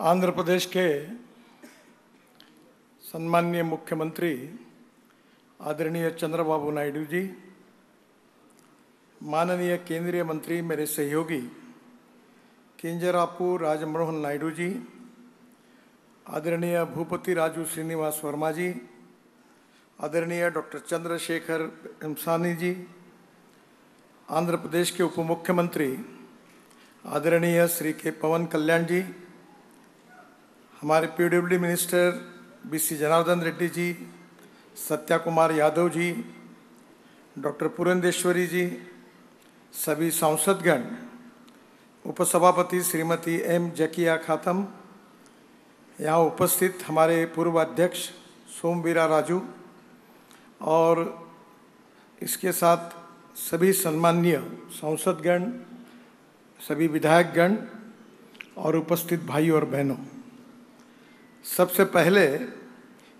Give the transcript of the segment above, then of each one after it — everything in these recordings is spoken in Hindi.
आंध्र प्रदेश के सम्माननीय मुख्यमंत्री आदरणीय चंद्रबाबू नायडू जी, माननीय केंद्रीय मंत्री मेरे सहयोगी किंजरापू राजमोहन नायडू जी, आदरणीय भूपति राजू श्रीनिवास वर्मा जी, आदरणीय डॉक्टर चंद्रशेखर एमसानी जी, आंध्र प्रदेश के उप मुख्यमंत्री आदरणीय श्री के पवन कल्याण जी, हमारे PWD minister BC Janardhan Reddy ji, Satya Kumar Yadav ji, doctor Purandeswari ji, सभी सांसदगण, उपसभापति श्रीमती एम जकिया खातम, यहाँ उपस्थित हमारे पूर्व अध्यक्ष सोमवीरा राजू और इसके साथ सभी सम्माननीय सांसदगण, सभी विधायकगण और उपस्थित भाई और बहनों, सबसे पहले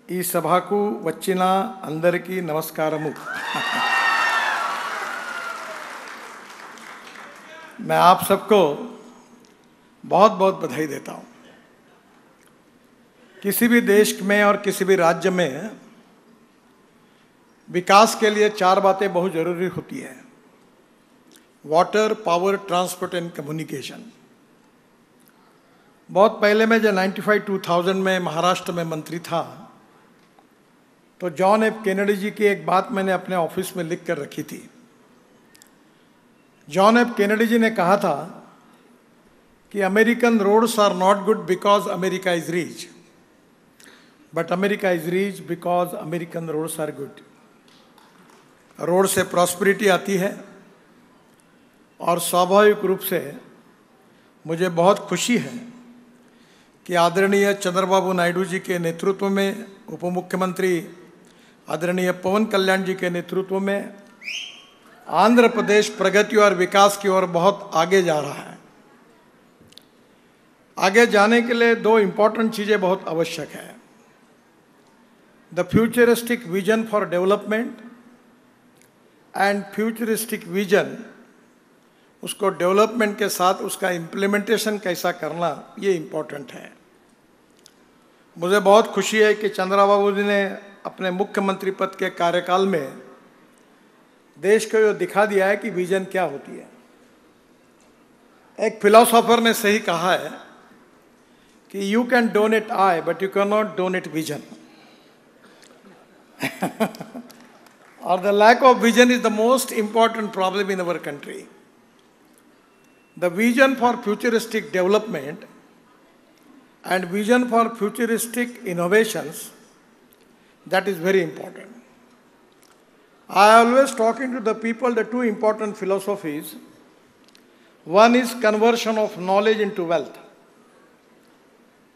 ई सभा को वच्चिना अंदर की नमस्कारमु। मैं आप सबको बहुत बहुत बधाई देता हूँ। किसी भी देश में और किसी भी राज्य में विकास के लिए चार बातें बहुत जरूरी होती है: water, power, transport and communication. बहुत पहले मैं जब 95-2000 में महाराष्ट्र में मंत्री था तो जॉन एफ कैनेडी जी की एक बात मैंने अपने ऑफिस में लिख कर रखी थी। जॉन एफ कैनेडी जी ने कहा था कि American roads are not good because America is rich, but America is rich because American roads are good. Road से प्रॉस्पेरिटी आती है और स्वाभाविक रूप से मुझे बहुत खुशी है कि आदरणीय चंद्रबाबू नायडू जी के नेतृत्व में, उप मुख्यमंत्री आदरणीय पवन कल्याण जी के नेतृत्व में आंध्र प्रदेश प्रगति और विकास की ओर बहुत आगे जा रहा है। आगे जाने के लिए दो इम्पोर्टेंट चीज़ें बहुत आवश्यक है: the futuristic vision for development and futuristic vision, उसको डेवलपमेंट के साथ उसका इम्प्लीमेंटेशन कैसा करना, ये इम्पोर्टेंट है। मुझे बहुत खुशी है कि चंद्रबाबू जी ने अपने मुख्यमंत्री पद के कार्यकाल में देश को ये दिखा दिया है कि विजन क्या होती है। एक फिलोसोफर ने सही कहा है कि you can donate eye but you can not donate vision. और the lack of vision is the most important problem in our country. The vision for futuristic development and vision for futuristic innovations, that is very important. I always talking to the people the two important philosophies. One is conversion of knowledge into wealth.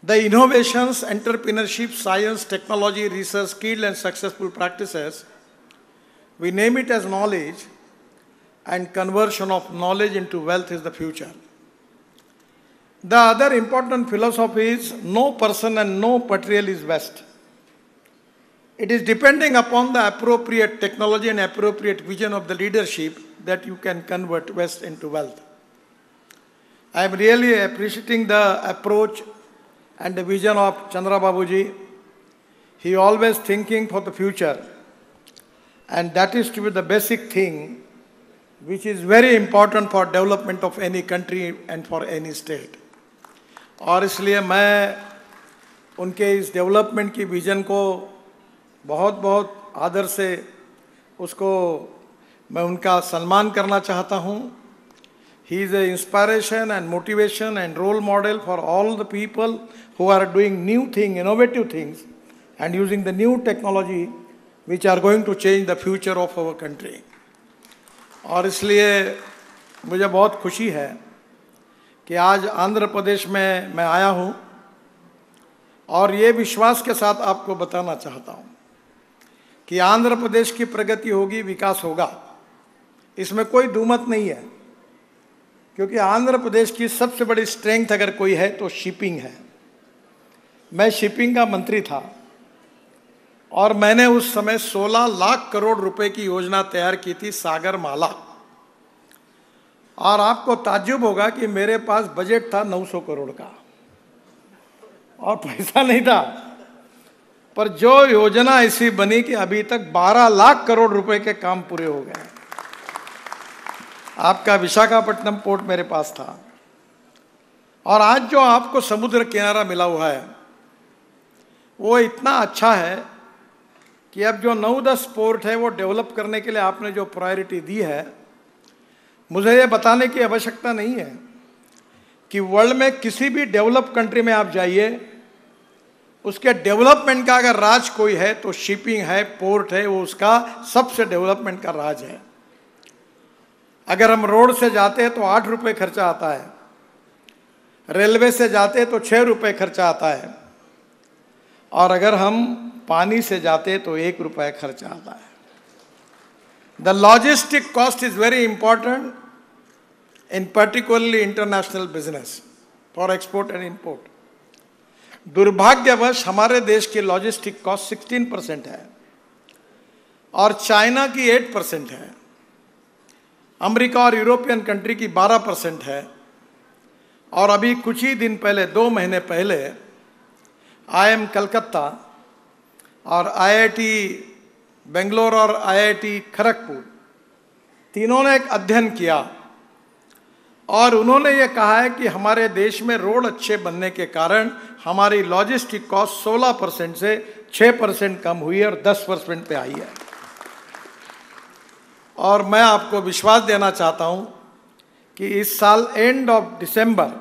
The innovations, entrepreneurship, science, technology, research, skilled and successful practices, we name it as knowledge, and conversion of knowledge into wealth is the future. The other important philosophy is no person and no material is waste. It is depending upon the appropriate technology and appropriate vision of the leadership that you can convert waste into wealth. I am really appreciating the approach and the vision of Chandrababu ji. He always thinking for the future, and that is to be the basic thing which is very important for development of any country and for any state. और इसलिए मैं उनके इस डेवलपमेंट की विजन को बहुत बहुत आदर से उसको मैं उनका सम्मान करना चाहता हूँ। He is an inspiration and motivation and role model for all the people who are doing new things, innovative things and using the new technology which are going to change the future of our country. और इसलिए मुझे बहुत खुशी है कि आज आंध्र प्रदेश में मैं आया हूँ और ये विश्वास के साथ आपको बताना चाहता हूँ कि आंध्र प्रदेश की प्रगति होगी, विकास होगा, इसमें कोई दुमत नहीं है। क्योंकि आंध्र प्रदेश की सबसे बड़ी स्ट्रेंथ अगर कोई है तो शिपिंग है। मैं शिपिंग का मंत्री था और मैंने उस समय 16 लाख करोड़ रुपए की योजना तैयार की थी, सागर माला। और आपको ताज्जुब होगा कि मेरे पास बजट था 900 करोड़ का। और पैसा नहीं था, पर जो योजना ऐसी बनी कि अभी तक 12 लाख करोड़ रुपए के काम पूरे हो गए। आपका विशाखापट्टनम पोर्ट मेरे पास था, और आज जो आपको समुद्र किनारा मिला हुआ है वो इतना अच्छा है कि अब जो 9-10 पोर्ट है वो डेवलप करने के लिए आपने जो प्रायोरिटी दी है, मुझे ये बताने की आवश्यकता नहीं है कि वर्ल्ड में किसी भी डेवलप कंट्री में आप जाइए, उसके डेवलपमेंट का अगर राज कोई है तो शिपिंग है, पोर्ट है, वो उसका सबसे डेवलपमेंट का राज है। अगर हम रोड से जाते हैं तो 8 रुपये खर्चा आता है, रेलवे से जाते हैं तो 6 रुपये खर्चा आता है, और अगर हम पानी से जाते हैं तो 1 रुपये खर्चा आता है। The logistic cost is very important in particularly international business for export and import. दुर्भाग्यवश हमारे देश की लॉजिस्टिक कॉस्ट 16% है और चाइना की 8% है, अमेरिका और यूरोपियन कंट्री की 12% है, और अभी कुछ ही दिन पहले, 2 महीने पहले, IIM कलकत्ता और IIT बेंगलोर और IIT खड़गपुर तीनों ने एक अध्ययन किया, और उन्होंने ये कहा है कि हमारे देश में रोड अच्छे बनने के कारण हमारी लॉजिस्टिक कॉस्ट 16% से 6% कम हुई है और 10% पे आई है। और मैं आपको विश्वास देना चाहता हूँ कि इस साल एंड ऑफ दिसंबर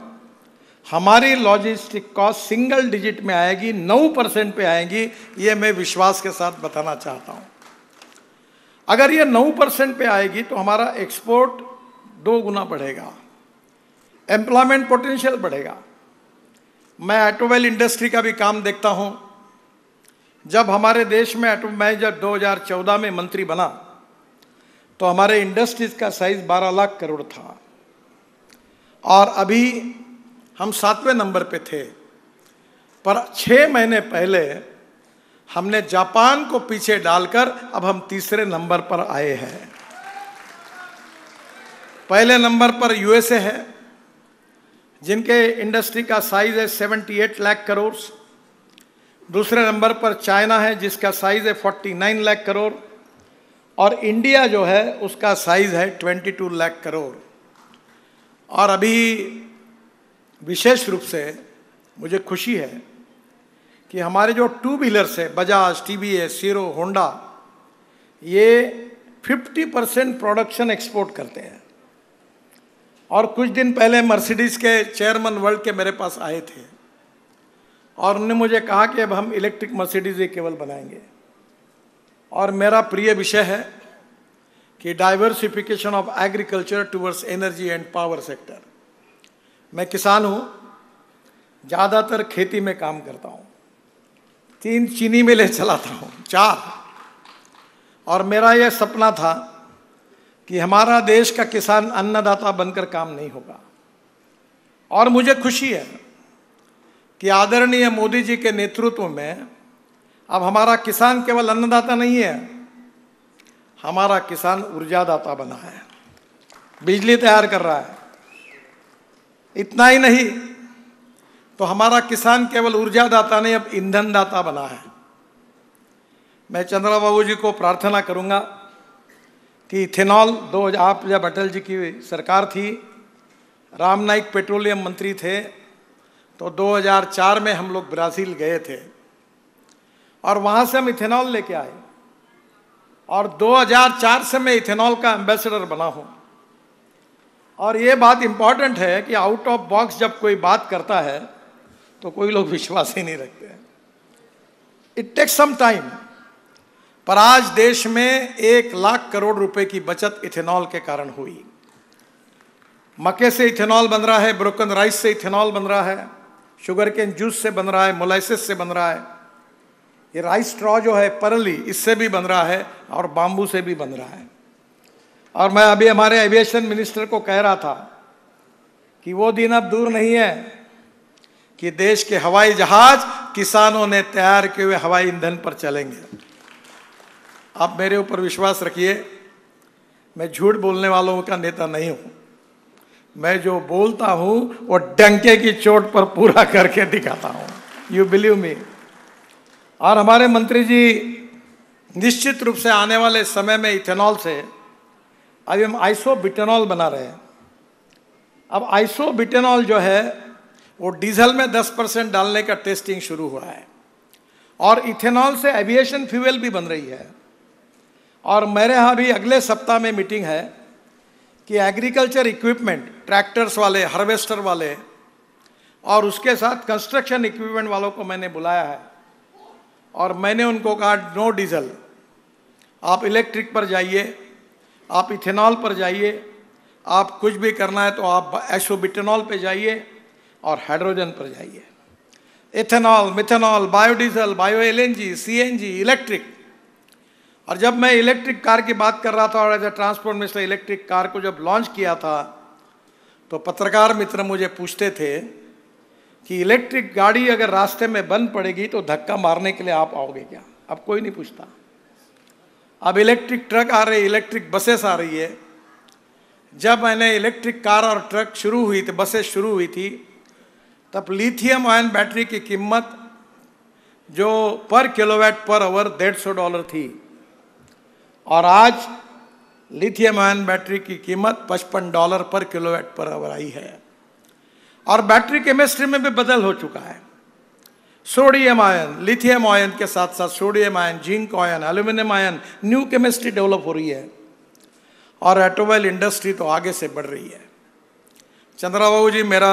हमारी लॉजिस्टिक कॉस्ट सिंगल डिजिट में आएगी, 9% पे आएगी। ये मैं विश्वास के साथ बताना चाहता हूँ। अगर ये 9% पे आएगी तो हमारा एक्सपोर्ट 2 गुना बढ़ेगा, एम्प्लॉयमेंट पोटेंशियल बढ़ेगा। मैं ऑटोमोबाइल इंडस्ट्री का भी काम देखता हूँ। जब हमारे देश में मैं जब 2014 में मंत्री बना तो हमारे इंडस्ट्रीज का साइज 12 लाख करोड़ था, और अभी हम 7वें नंबर पे थे। पर 6 महीने पहले हमने जापान को पीछे डालकर अब हम 3रे नंबर पर आए हैं। पहले नंबर पर USA है, जिनके इंडस्ट्री का साइज है 78 लाख करोड़। दूसरे नंबर पर चाइना है, जिसका साइज है 49 लाख करोड़, और इंडिया जो है उसका साइज है 22 लाख करोड़। और अभी विशेष रूप से मुझे खुशी है कि हमारे जो 2 व्हीलर्स है, बजाज, TVS, हीरो, होंडा, ये 50% प्रोडक्शन एक्सपोर्ट करते हैं। और कुछ दिन पहले मर्सिडीज के चेयरमैन वर्ल्ड के मेरे पास आए थे, और उन्होंने मुझे कहा कि अब हम इलेक्ट्रिक मर्सिडीज ही केवल बनाएंगे। और मेरा प्रिय विषय है कि diversification of agriculture towards energy and power sector. मैं किसान हूँ, ज़्यादातर खेती में काम करता हूँ, 3 चीनी मिलें चलाता हूँ, 4, और मेरा यह सपना था कि हमारा देश का किसान अन्नदाता बनकर काम नहीं होगा। और मुझे खुशी है कि आदरणीय मोदी जी के नेतृत्व में अब हमारा किसान केवल अन्नदाता नहीं है, हमारा किसान ऊर्जादाता बना है, बिजली तैयार कर रहा है। इतना ही नहीं तो हमारा किसान केवल ऊर्जादाता नहीं, अब ईंधन दाता बना है। मैं चंद्रा बाबू जी को प्रार्थना करूंगा कि इथेनॉल, आप जब अटल जी की सरकार थी, राम नाईक पेट्रोलियम मंत्री थे, तो 2004 में हम लोग ब्राज़ील गए थे और वहाँ से हम इथेनॉल लेके आए, और 2004 से मैं इथेनॉल का एम्बेसडर बना हूँ। और ये बात इम्पॉर्टेंट है कि आउट ऑफ बॉक्स जब कोई बात करता है तो कोई लोग विश्वास ही नहीं रखते। इट टेक्स सम टाइम, पर आज देश में 1 लाख करोड़ रुपए की बचत इथेनॉल के कारण हुई। मक्के से इथेनॉल बन रहा है, ब्रोकन राइस से इथेनॉल बन रहा है, शुगर केन जूस से बन रहा है, मोलाइसिस से बन रहा है, ये राइस स्ट्रॉ जो है परली, इससे भी बन रहा है, और बाम्बू से भी बन रहा है। और मैं अभी हमारे एविएशन मिनिस्टर को कह रहा था कि वो दिन अब दूर नहीं है कि देश के हवाई जहाज किसानों ने तैयार किए हुए हवाई ईंधन पर चलेंगे। आप मेरे ऊपर विश्वास रखिए, मैं झूठ बोलने वालों का नेता नहीं हूँ। मैं जो बोलता हूँ वो डंके की चोट पर पूरा करके दिखाता हूँ। You believe me. और हमारे मंत्री जी निश्चित रूप से आने वाले समय में इथेनॉल से अभी हम आइसोब्यूटेनॉल बना रहे हैं। अब आइसोब्यूटेनॉल जो है वो डीजल में 10% डालने का टेस्टिंग शुरू हुआ है और इथेनॉल से एविएशन फ्यूल भी बन रही है। और मेरे यहाँ भी अगले सप्ताह में मीटिंग है कि एग्रीकल्चर इक्विपमेंट, ट्रैक्टर्स वाले, हार्वेस्टर वाले और उसके साथ कंस्ट्रक्शन इक्विपमेंट वालों को मैंने बुलाया है और मैंने उनको कहा नो डीजल, आप इलेक्ट्रिक पर जाइए, आप इथेनॉल पर जाइए, आप कुछ भी करना है तो आप आइसोब्यूटेनॉल पे जाइए और हाइड्रोजन पर जाइए। Ethanol, methanol, biodiesel, bio LNG, CNG, electric. और जब मैं इलेक्ट्रिक कार की बात कर रहा था और as a transport minister electric car को जब लॉन्च किया था तो पत्रकार मित्र मुझे पूछते थे कि इलेक्ट्रिक गाड़ी अगर रास्ते में बंद पड़ेगी तो धक्का मारने के लिए आप आओगे क्या? अब कोई नहीं पूछता। अब इलेक्ट्रिक ट्रक आ रही, इलेक्ट्रिक बसेस आ रही है। जब मैंने इलेक्ट्रिक कार और ट्रक शुरू हुई थी, बसेस शुरू हुई थी, तब लिथियम आयन बैटरी की कीमत जो पर किलोवाट पर आवर $150 थी और आज लिथियम आयन बैटरी की कीमत $55 पर किलोवाट पर आवर आई है। और बैटरी केमिस्ट्री में भी बदल हो चुका है। सोडियम आयन, लिथियम आयन के साथ साथ sodium ion, zinc ion, aluminium ion, new chemistry develop हो रही है और ऑटोमोबाइल इंडस्ट्री तो आगे से बढ़ रही है। चंद्रबाबू जी, मेरा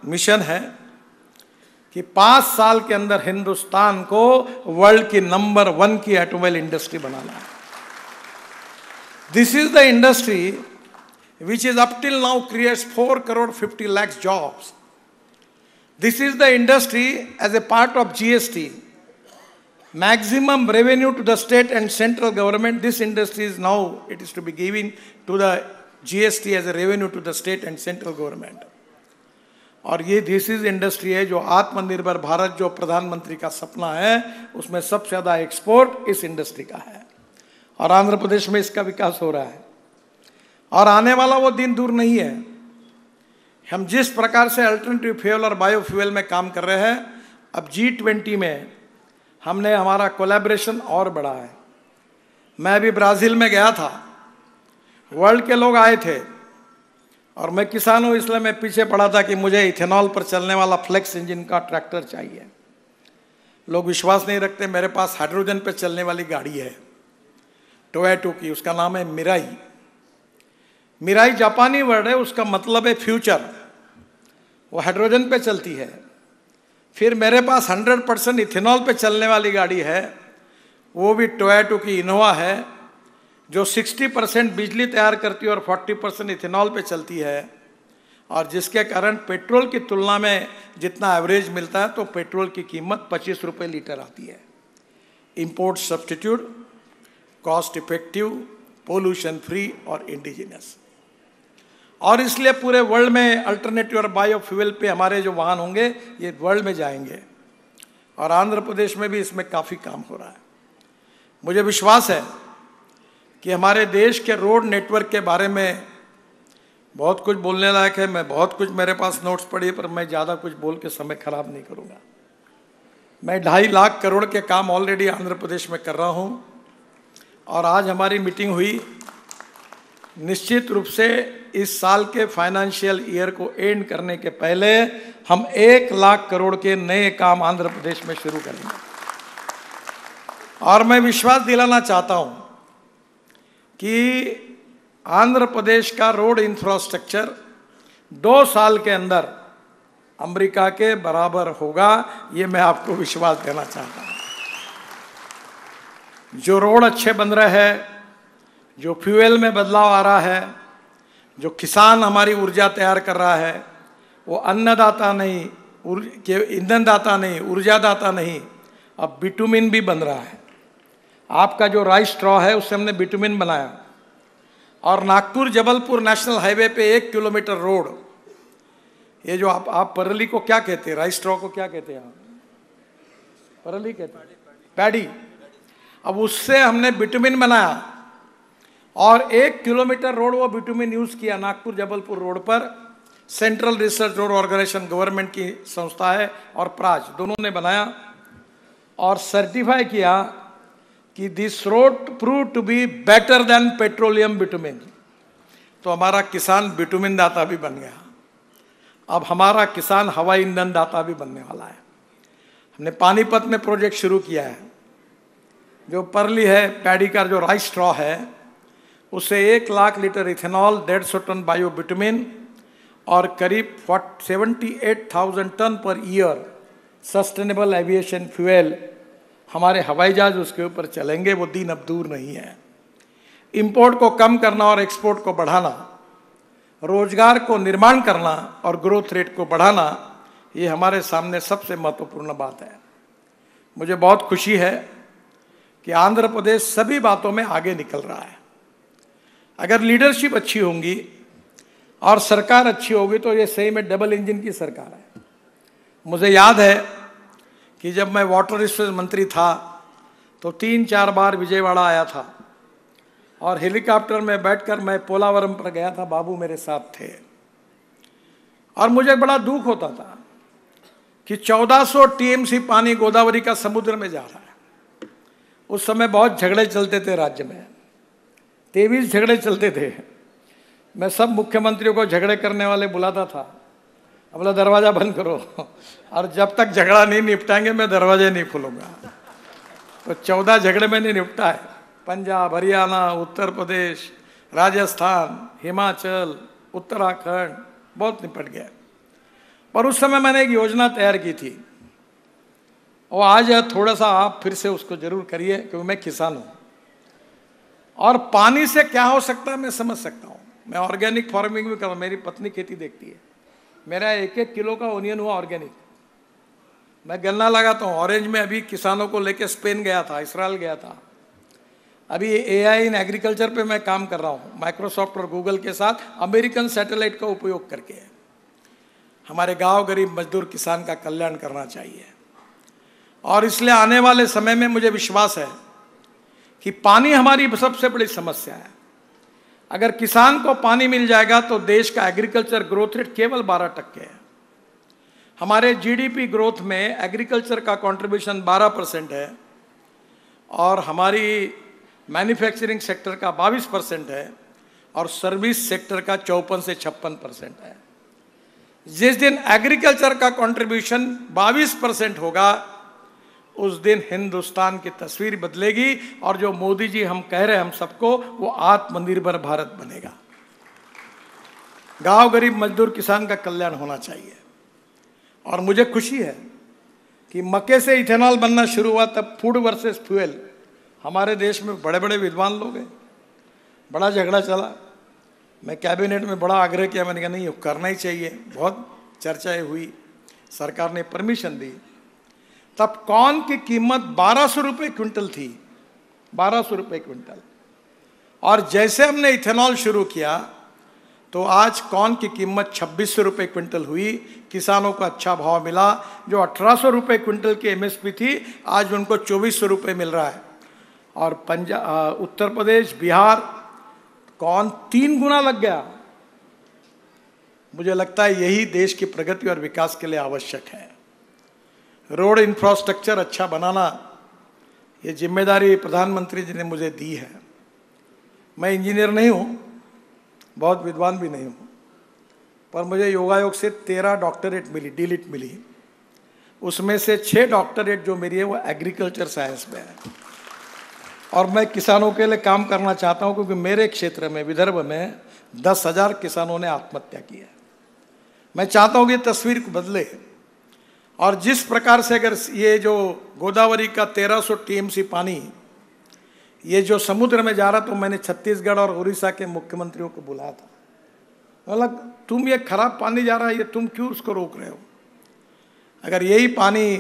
मिशन है कि 5 साल के अंदर हिंदुस्तान को वर्ल्ड की नंबर 1 की ऑटोमोबाइल इंडस्ट्री बनाना है। This is the industry which is up till now creates 4,50,00,000 jobs. This is the industry as a part of GST. Maximum revenue to the state and central government. This industry is now, it is to be given to the GST as a revenue to the state and central government. और ये दिस इज इंडस्ट्री है जो आत्मनिर्भर भारत जो प्रधानमंत्री का सपना है उसमें सबसे ज़्यादा एक्सपोर्ट इस इंडस्ट्री का है और आंध्र प्रदेश में इसका विकास हो रहा है और आने वाला वो दिन दूर नहीं है। हम जिस प्रकार से अल्टरनेटिव फ्यूल और बायोफ्यूल में काम कर रहे हैं, अब G20 में हमने हमारा कोलैबोरेशन और बढ़ा है। मैं अभी ब्राज़ील में गया था, वर्ल्ड के लोग आए थे और मैं किसान हूँ इसलिए मैं पीछे पड़ा था कि मुझे इथेनॉल पर चलने वाला फ्लेक्स इंजन का ट्रैक्टर चाहिए। लोग विश्वास नहीं रखते, मेरे पास हाइड्रोजन पर चलने वाली गाड़ी है टोयोटा की, उसका नाम है मिराई। मिराई जापानी वर्ड है, उसका मतलब है फ्यूचर। वो हाइड्रोजन पे चलती है। फिर मेरे पास 100% इथेनॉल पे चलने वाली गाड़ी है, वो भी टोयोटा की इनोवा है जो 60% बिजली तैयार करती है और 40% इथेनॉल पे चलती है और जिसके कारण पेट्रोल की तुलना में जितना एवरेज मिलता है तो पेट्रोल की कीमत 25 रुपये लीटर आती है। Import substitute, cost effective, pollution free और इंडिजिनस। और इसलिए पूरे वर्ल्ड में अल्टरनेटिव और बायोफ्यूल पे हमारे जो वाहन होंगे ये वर्ल्ड में जाएंगे और आंध्र प्रदेश में भी इसमें काफ़ी काम हो रहा है। मुझे विश्वास है कि हमारे देश के रोड नेटवर्क के बारे में बहुत कुछ बोलने लायक है। मैं बहुत कुछ, मेरे पास नोट्स पड़ी पर मैं ज़्यादा कुछ बोल के समय खराब नहीं करूँगा। मैं 2.5 लाख करोड़ के काम ऑलरेडी आंध्र प्रदेश में कर रहा हूँ और आज हमारी मीटिंग हुई। निश्चित रूप से इस साल के फाइनेंशियल ईयर को एंड करने के पहले हम 1 लाख करोड़ के नए काम आंध्र प्रदेश में शुरू करेंगे और मैं विश्वास दिलाना चाहता हूं कि आंध्र प्रदेश का रोड इंफ्रास्ट्रक्चर 2 साल के अंदर अमेरिका के बराबर होगा, ये मैं आपको विश्वास देना चाहता हूं। जो रोड अच्छे बन रहे हैं, जो फ्यूल में बदलाव आ रहा है, जो किसान हमारी ऊर्जा तैयार कर रहा है, वो अन्नदाता नहीं, ईंधन दाता नहीं, ऊर्जा दाता नहीं, अब बिटुमिन भी बन रहा है। आपका जो राइस स्ट्रॉ है उससे हमने बिटुमिन बनाया और नागपुर जबलपुर नेशनल हाईवे पे 1 किलोमीटर रोड, ये जो आप परली को क्या कहते हैं, राइस स्ट्रॉ को क्या कहते हैं आप? परली कहते हैं, पैडी। अब उससे हमने बिटुमिन बनाया और 1 किलोमीटर रोड वो बिटुमिन यूज किया नागपुर जबलपुर रोड पर। सेंट्रल रिसर्च और ऑर्गेनाइजेशन गवर्नमेंट की संस्था है, और प्राज दोनों ने बनाया और सर्टिफाई किया कि this road prove to be better than petroleum bitumen. तो हमारा किसान बिटुमिन दाता भी बन गया। अब हमारा किसान हवाई ईंधन दाता भी बनने वाला है। हमने पानीपत में प्रोजेक्ट शुरू किया है, जो परली है, पैडी का जो राइस स्ट्रॉ है, उससे 1 lakh litre ethanol, 150 tonne bio bitumen और करीब 78,000 ton per year sustainable aviation fuel हमारे हवाई जहाज उसके ऊपर चलेंगे। वो दिन अब दूर नहीं है। इंपोर्ट को कम करना और एक्सपोर्ट को बढ़ाना, रोजगार को निर्माण करना और ग्रोथ रेट को बढ़ाना, ये हमारे सामने सबसे महत्वपूर्ण बात है। मुझे बहुत खुशी है कि आंध्र प्रदेश सभी बातों में आगे निकल रहा है। अगर लीडरशिप अच्छी होंगी और सरकार अच्छी होगी तो ये सही में डबल इंजन की सरकार है। मुझे याद है कि जब मैं वाटर रिसोर्स मंत्री था तो 3-4 बार विजयवाड़ा आया था और हेलीकॉप्टर में बैठकर मैं पोलावरम पर गया था। बाबू मेरे साथ थे और मुझे बड़ा दुख होता था कि 1400 टीएमसी पानी गोदावरी का समुद्र में जा रहा है। उस समय बहुत झगड़े चलते थे राज्य में, 23 झगड़े चलते थे। मैं सब मुख्यमंत्रियों को झगड़े करने वाले बुलाता था, बोला दरवाजा बंद करो, और जब तक झगड़ा नहीं निपटाएंगे मैं दरवाजे नहीं खोलूंगा। तो 14 झगड़े में नहीं निपटा है। पंजाब, हरियाणा, उत्तर प्रदेश, राजस्थान, हिमाचल, उत्तराखंड, बहुत निपट गया। पर उस समय मैंने एक योजना तैयार की थी, और आज थोड़ा सा आप फिर से उसको जरूर करिए, क्योंकि मैं किसान हूँ और पानी से क्या हो सकता है मैं समझ सकता हूँ। मैं ऑर्गेनिक फार्मिंग भी कर, मेरी पत्नी खेती देखती है। मेरा 1-1 किलो का ओनियन हुआ ऑर्गेनिक। मैं गन्ना लगाता हूँ। ऑरेंज में अभी किसानों को लेकर स्पेन गया था, इसराइल गया था। अभी एआई इन एग्रीकल्चर पे मैं काम कर रहा हूँ, माइक्रोसॉफ्ट और गूगल के साथ, अमेरिकन सैटेलाइट का उपयोग करके। हमारे गांव गरीब मजदूर किसान का कल्याण करना चाहिए, और इसलिए आने वाले समय में मुझे विश्वास है कि पानी हमारी सबसे बड़ी समस्या है। अगर किसान को पानी मिल जाएगा तो देश का एग्रीकल्चर ग्रोथ रेट केवल 12% है। हमारे जीडीपी ग्रोथ में एग्रीकल्चर का कंट्रीब्यूशन 12% है, और हमारी मैन्युफैक्चरिंग सेक्टर का 22% है, और सर्विस सेक्टर का 54 से 56% है। जिस दिन एग्रीकल्चर का कंट्रीब्यूशन 22% होगा, उस दिन हिंदुस्तान की तस्वीर बदलेगी, और जो मोदी जी हम कह रहे हैं हम सबको, वो आत्मनिर्भर भारत बनेगा। गांव गरीब मजदूर किसान का कल्याण होना चाहिए। और मुझे खुशी है कि मक्के से इथेनॉल बनना शुरू हुआ, तब फूड वर्सेस फ्यूल, हमारे देश में बड़े बड़े विद्वान लोग हैं, बड़ा झगड़ा चला। मैं कैबिनेट में बड़ा आग्रह किया, मैंने कहा नहीं करना ही चाहिए। बहुत चर्चाएं हुई, सरकार ने परमिशन दी। तब कॉर्न की कीमत 1200 रुपये क्विंटल थी, 1200 रुपये क्विंटल। और जैसे हमने इथेनॉल शुरू किया तो आज कॉर्न की कीमत 2600 रुपये क्विंटल हुई। किसानों को अच्छा भाव मिला। जो 1800 रुपये क्विंटल की एमएसपी थी, आज उनको 2400 रुपये मिल रहा है। और पंजाब, उत्तर प्रदेश, बिहार, कॉर्न 3 गुना लग गया। मुझे लगता है यही देश की प्रगति और विकास के लिए आवश्यक है। रोड इंफ्रास्ट्रक्चर अच्छा बनाना, ये जिम्मेदारी प्रधानमंत्री जी ने मुझे दी है। मैं इंजीनियर नहीं हूँ, बहुत विद्वान भी नहीं हूँ, पर मुझे योगायोग से 13 डॉक्टरेट मिली, डीलिट मिली। उसमें से 6 डॉक्टरेट जो मेरी है वो एग्रीकल्चर साइंस में है। और मैं किसानों के लिए काम करना चाहता हूँ, क्योंकि मेरे क्षेत्र में, विदर्भ में 10,000 किसानों ने आत्महत्या की है। मैं चाहता हूँ कि तस्वीर को बदले, और जिस प्रकार से अगर ये जो गोदावरी का 1300 टीएमसी पानी ये जो समुद्र में जा रहा, तो मैंने छत्तीसगढ़ और उड़ीसा के मुख्यमंत्रियों को बुलाया था। मतलब तुम ये खराब पानी जा रहा है, ये तुम क्यों उसको रोक रहे हो? अगर यही पानी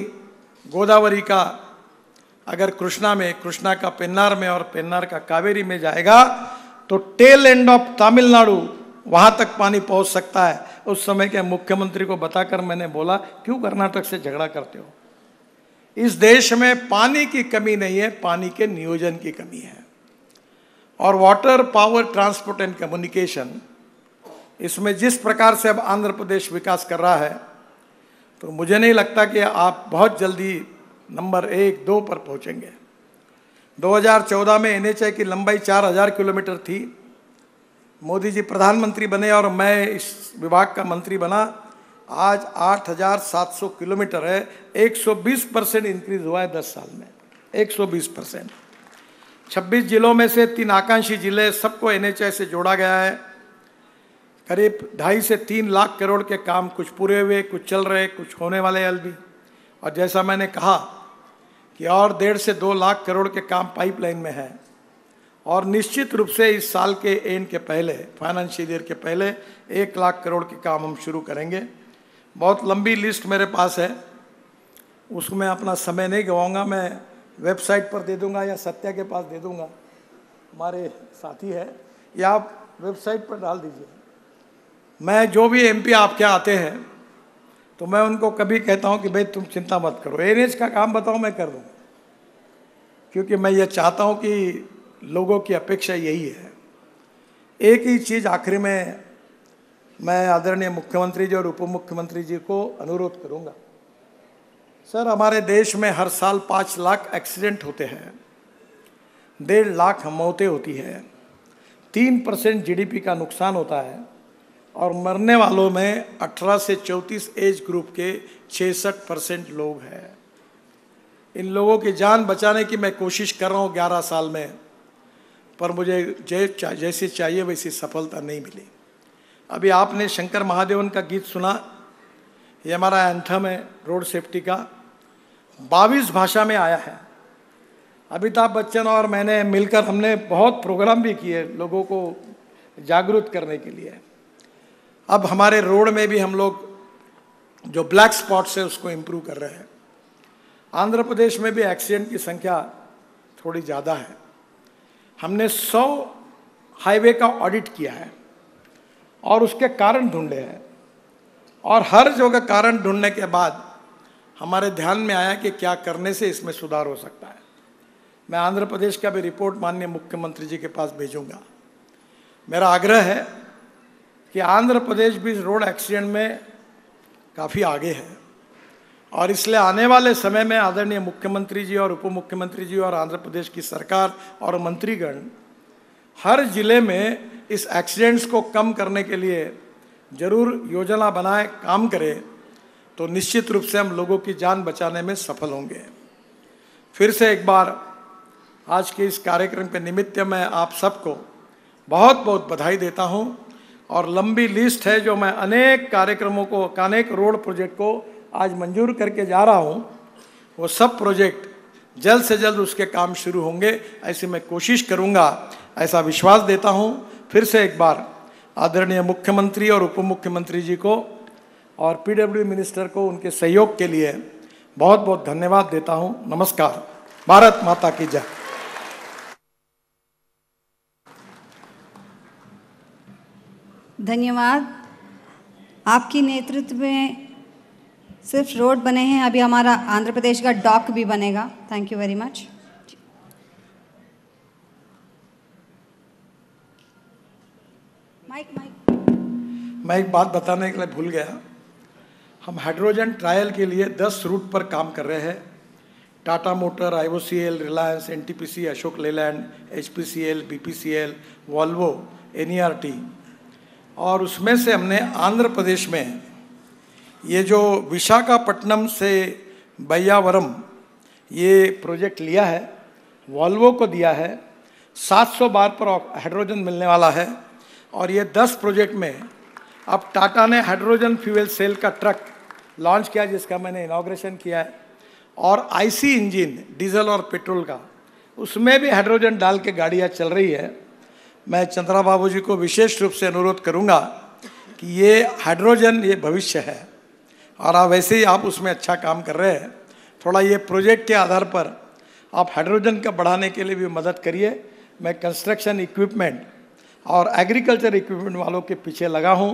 गोदावरी का अगर कृष्णा में, कृष्णा का पेन्नार में और पेन्नार का कावेरी में जाएगा, तो टेल एंड ऑफ तमिलनाडु वहां तक पानी पहुंच सकता है। उस समय के मुख्यमंत्री को बताकर मैंने बोला, क्यों कर्नाटक से झगड़ा करते हो? इस देश में पानी की कमी नहीं है, पानी के नियोजन की कमी है। और water, power, transport and communication, इसमें जिस प्रकार से अब आंध्र प्रदेश विकास कर रहा है, तो मुझे नहीं लगता कि आप बहुत जल्दी नंबर 1, 2 पर पहुंचेंगे। 2014 में एनएचए की लंबाई 4000 किलोमीटर थी। मोदी जी प्रधानमंत्री बने और मैं इस विभाग का मंत्री बना, आज 8700 किलोमीटर है। 120% इंक्रीज हुआ है 10 साल में, 120%। 26 जिलों में से 3 आकांक्षी जिले, सबको एनएचए से जोड़ा गया है। करीब 2.5 से 3 लाख करोड़ के काम कुछ पूरे हुए, कुछ चल रहे, कुछ होने वाले अभी। और जैसा मैंने कहा कि और 1.5 से 2 लाख करोड़ के काम पाइपलाइन में है। और निश्चित रूप से इस साल के एंड के पहले, फाइनेंशियल ईयर के पहले 1 लाख करोड़ के काम हम शुरू करेंगे। बहुत लंबी लिस्ट मेरे पास है, उसमें अपना समय नहीं गवाऊंगा। मैं वेबसाइट पर दे दूंगा या सत्या के पास दे दूंगा, हमारे साथी है, या आप वेबसाइट पर डाल दीजिए। मैं जो भी एमपी आपके आते हैं तो मैं उनको कभी कहता हूं कि भाई तुम चिंता मत करो, एनएच का काम बताओ मैं कर दूंगा, क्योंकि मैं ये चाहता हूं कि लोगों की अपेक्षा यही है। एक ही चीज़ आखिरी में मैं आदरणीय मुख्यमंत्री जी और उप मुख्यमंत्री जी को अनुरोध करूंगा। सर, हमारे देश में हर साल 5 लाख एक्सीडेंट होते हैं, 1.5 लाख मौतें होती है, 3% जीडीपी का नुकसान होता है, और मरने वालों में 18 से 34 एज ग्रुप के 66% लोग हैं। इन लोगों की जान बचाने की मैं कोशिश कर रहा हूँ 11 साल में, पर मुझे जैसी चाहिए वैसी सफलता नहीं मिली। अभी आपने शंकर महादेवन का गीत सुना, ये हमारा एंथम है रोड सेफ्टी का, 22 भाषा में आया है। अमिताभ बच्चन और मैंने मिलकर हमने बहुत प्रोग्राम भी किए लोगों को जागरूक करने के लिए। अब हमारे रोड में भी हम लोग जो ब्लैक स्पॉट्स है उसको इम्प्रूव कर रहे हैं। आंध्र प्रदेश में भी एक्सीडेंट की संख्या थोड़ी ज़्यादा है। हमने 100 हाईवे का ऑडिट किया है और उसके कारण ढूंढे हैं, और हर जगह कारण ढूंढने के बाद हमारे ध्यान में आया कि क्या करने से इसमें सुधार हो सकता है। मैं आंध्र प्रदेश का भी रिपोर्ट माननीय मुख्यमंत्री जी के पास भेजूंगा। मेरा आग्रह है कि आंध्र प्रदेश भी रोड एक्सीडेंट में काफ़ी आगे है, और इसलिए आने वाले समय में आदरणीय मुख्यमंत्री जी और उप मुख्यमंत्री जी और आंध्र प्रदेश की सरकार और मंत्रीगण हर जिले में इस एक्सीडेंट्स को कम करने के लिए जरूर योजना बनाए, काम करें, तो निश्चित रूप से हम लोगों की जान बचाने में सफल होंगे। फिर से एक बार आज के इस कार्यक्रम के निमित्त मैं आप सबको बहुत बहुत बधाई देता हूं, और लंबी लिस्ट है जो मैं अनेक कार्यक्रमों को, अनेक रोड प्रोजेक्ट को आज मंजूर करके जा रहा हूं। वो सब प्रोजेक्ट जल्द से जल्द उसके काम शुरू होंगे, ऐसी मैं कोशिश करूंगा, ऐसा विश्वास देता हूं। फिर से एक बार आदरणीय मुख्यमंत्री और उप मुख्यमंत्री जी को और पीडब्ल्यू मिनिस्टर को उनके सहयोग के लिए बहुत बहुत धन्यवाद देता हूं। नमस्कार। भारत माता की जय। धन्यवाद। आपके नेतृत्व में सिर्फ रोड बने हैं, अभी हमारा आंध्र प्रदेश का डॉक भी बनेगा। Thank you very much. मैं एक बात बताने के लिए भूल गया। हम हाइड्रोजन ट्रायल के लिए 10 रूट पर काम कर रहे हैं। Tata motor, IOCL, Reliance, NTPC, Ashok Leyland, HPCL, BPCL, Volvo, NERT, और उसमें से हमने आंध्र प्रदेश में ये जो विशाखापट्टनम से बय्यावरम ये प्रोजेक्ट लिया है, वॉल्वो को दिया है। 700 बार पर हाइड्रोजन मिलने वाला है, और ये 10 प्रोजेक्ट में अब टाटा ने हाइड्रोजन फ्यूल सेल का ट्रक लॉन्च किया, जिसका मैंने इनॉग्रेशन किया है, और IC इंजन डीजल और पेट्रोल का, उसमें भी हाइड्रोजन डाल के गाड़ियाँ चल रही है। मैं चंद्रा बाबू जी को विशेष रूप से अनुरोध करूंगा कि ये हाइड्रोजन ये भविष्य है, और आप वैसे ही आप उसमें अच्छा काम कर रहे हैं। थोड़ा ये प्रोजेक्ट के आधार पर आप हाइड्रोजन का बढ़ाने के लिए भी मदद करिए। मैं कंस्ट्रक्शन इक्विपमेंट और एग्रीकल्चर इक्विपमेंट वालों के पीछे लगा हूँ।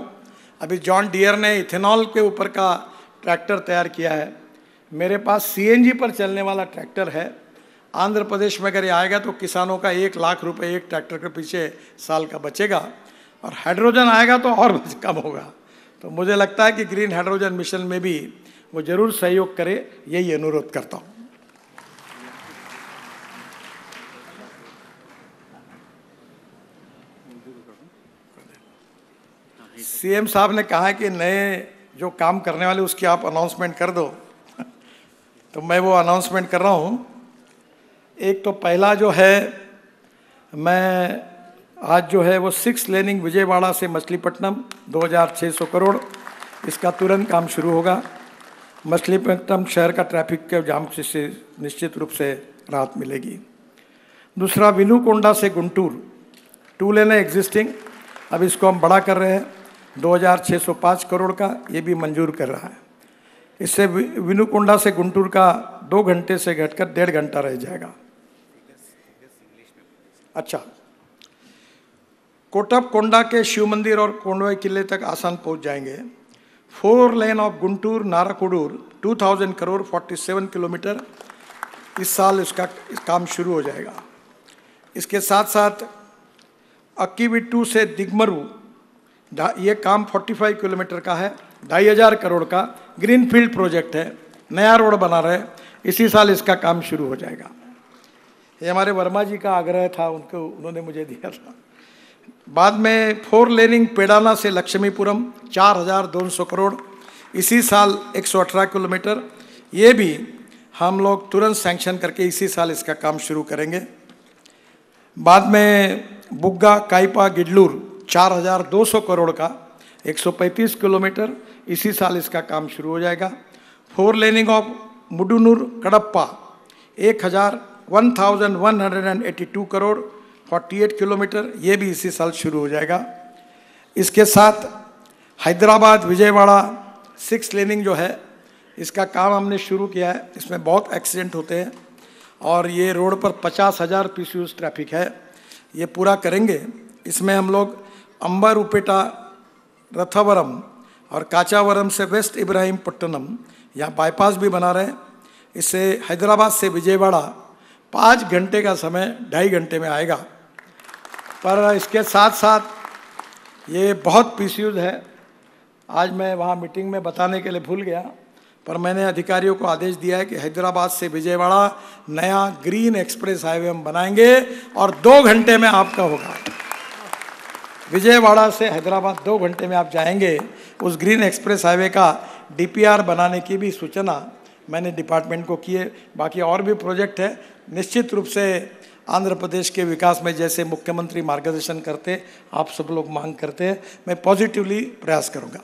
अभी जॉन डियर ने इथेनॉल के ऊपर का ट्रैक्टर तैयार किया है। मेरे पास CNG पर चलने वाला ट्रैक्टर है। आंध्र प्रदेश में अगर ये आएगा तो किसानों का 1 लाख रुपए एक ट्रैक्टर के पीछे साल का बचेगा। और हाइड्रोजन आएगा तो और कम होगा। तो मुझे लगता है कि ग्रीन हाइड्रोजन मिशन में भी वो जरूर सहयोग करे, यही अनुरोध करता हूँ। सीएम साहब ने कहा कि नए जो काम करने वाले उसकी आप अनाउंसमेंट कर दो, तो मैं वो अनाउंसमेंट कर रहा हूँ। एक तो पहला जो है, मैं आज जो है वो 6 लेनिंग विजयवाड़ा से मछलीपट्टनम 2600 करोड़, इसका तुरंत काम शुरू होगा। मछलीपट्टनम शहर का ट्रैफिक के जाम से निश्चित रूप से राहत मिलेगी। दूसरा, विनुकोंडा से गुंटूर 2 लेन है एग्जिस्टिंग, अब इसको हम बड़ा कर रहे हैं 2605 करोड़ का, ये भी मंजूर कर रहा है। इससे विनुकोंडा से गुंटूर का 2 घंटे से घटकर 1.5 घंटा रह जाएगा। अच्छा, कोटपकोंडा के शिव मंदिर और कोंडवा किले तक आसान पहुंच जाएंगे। 4 lane of Guntur नाराकुडूर 2000 crore 47 kilometre, इस साल इसका काम शुरू हो जाएगा। इसके साथ साथ अक्कीविट्टू से दिगमरू, ये काम 45 किलोमीटर का है, 2500 करोड़ का ग्रीनफील्ड प्रोजेक्ट है, नया रोड बना रहे, इसी साल इसका काम शुरू हो जाएगा। ये हमारे वर्मा जी का आग्रह था, उन्होंने मुझे दिया था। बाद में 4 लेनिंग पेडाना से लक्ष्मीपुरम 4200 करोड़, इसी साल 118 किलोमीटर, ये भी हम लोग तुरंत सैंक्शन करके इसी साल इसका काम शुरू करेंगे। बाद में बुग्गा काइपा गिडलूर 4200 करोड़ का 135 किलोमीटर, इसी साल इसका काम शुरू हो जाएगा। 4 laning of Mudunur Kadapa 1182 crore 48 kilometre, ये भी इसी साल शुरू हो जाएगा। इसके साथ हैदराबाद विजयवाड़ा 6 लेनिंग जो है, इसका काम हमने शुरू किया है। इसमें बहुत एक्सीडेंट होते हैं और ये रोड पर 50,000 पीसीयूस ट्रैफिक है, ये पूरा करेंगे। इसमें हम लोग अंबारुपेटा रथावरम और काचावरम से वेस्ट इब्राहिमपट्टनम यहाँ बाईपास भी बना रहे हैं। इससे हैदराबाद से विजयवाड़ा 5 घंटे का समय 2.5 घंटे में आएगा। पर इसके साथ साथ ये बहुत पीसीयूज है, आज मैं वहाँ मीटिंग में बताने के लिए भूल गया, पर मैंने अधिकारियों को आदेश दिया है कि हैदराबाद से विजयवाड़ा नया ग्रीन एक्सप्रेस हाईवे हम बनाएंगे और 2 घंटे में आपका होगा। विजयवाड़ा से हैदराबाद 2 घंटे में आप जाएंगे। उस ग्रीन एक्सप्रेस हाईवे का डीपीआर बनाने की भी सूचना मैंने डिपार्टमेंट को की है। बाकी और भी प्रोजेक्ट है, निश्चित रूप से आंध्र प्रदेश के विकास में जैसे मुख्यमंत्री मार्गदर्शन करते, आप सब लोग मांग करते हैं, मैं पॉजिटिवली प्रयास करूँगा।